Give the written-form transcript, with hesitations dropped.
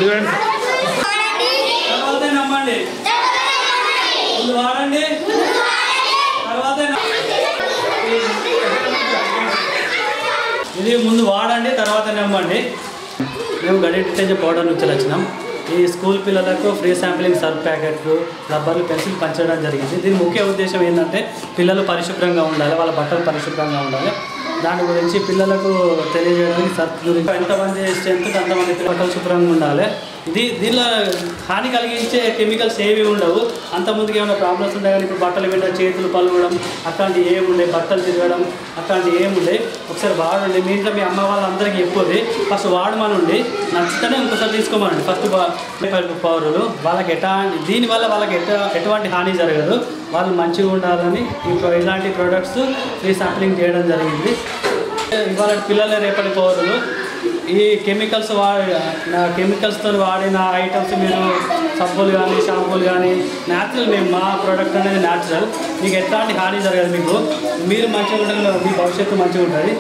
చూడండి. తర్వాత నమ్మండి, ముందు వాడండి, తర్వాత ఇది ముందు వాడండి తర్వాత నమ్మండి. మేము గడి డిటర్జెంట్ పౌడర్ నుంచి వచ్చినాం. ఈ స్కూల్ పిల్లలకు ఫ్రీ శాంప్లింగ్ సర్ఫ్ ప్యాకెట్లు, రబ్బర్లు, పెన్సిల్ పంచడం జరిగింది. దీని ముఖ్య ఉద్దేశం ఏంటంటే పిల్లలు పరిశుభ్రంగా ఉండాలి, వాళ్ళ బట్టలు పరిశుభ్రంగా ఉండాలి. దాని గురించి పిల్లలకు తెలియజేయడానికి సర్ఫ్ గురించి ఎంతమంది స్ట్రెంత్ అంతమంది బట్టలు శుభ్రంగా ఉండాలి. దీనిలో హాని కలిగించే కెమికల్స్ ఏవి ఉండవు. అంతకుముందుకు ఏమైనా ప్రాబ్లమ్స్ ఉంటాయి కానీ ఇప్పుడు బట్టల మీద చేతులు పలగడం అట్లాంటివి ఏముండే, బట్టలు తిరగడం అట్లాంటివి ఏముండే. ఒకసారి వాడండి, మీ ఇంట్లో మీ అమ్మ వాళ్ళందరికీ ఎక్కువది ఫస్ట్ వాడమనండి, నచ్చితేనే ఇంకోసారి తీసుకోమనండి. ఫస్ట్ పౌరులు వాళ్ళకి దీనివల్ల వాళ్ళకి ఎటువంటి హాని జరగదు, వాళ్ళు మంచిగా ఉండాలని ఇలాంటి ప్రోడక్ట్స్ ఫ్రీ శాంప్లింగ్ చేయడం జరిగింది. ఇవాళ పిల్లలే రేపటి పౌరులు. ఈ కెమికల్స్తో వాడిన ఐటమ్స్ మీరు సబ్బులు కానీ షాంపూలు కానీ న్యాచురల్, మేము మా ప్రోడక్ట్ అనేది న్యాచురల్, మీకు ఎట్లాంటి హాని జరగదు. మీరు మంచిగా ఉండాలి, మీ భవిష్యత్తు మంచిగా ఉంటుంది.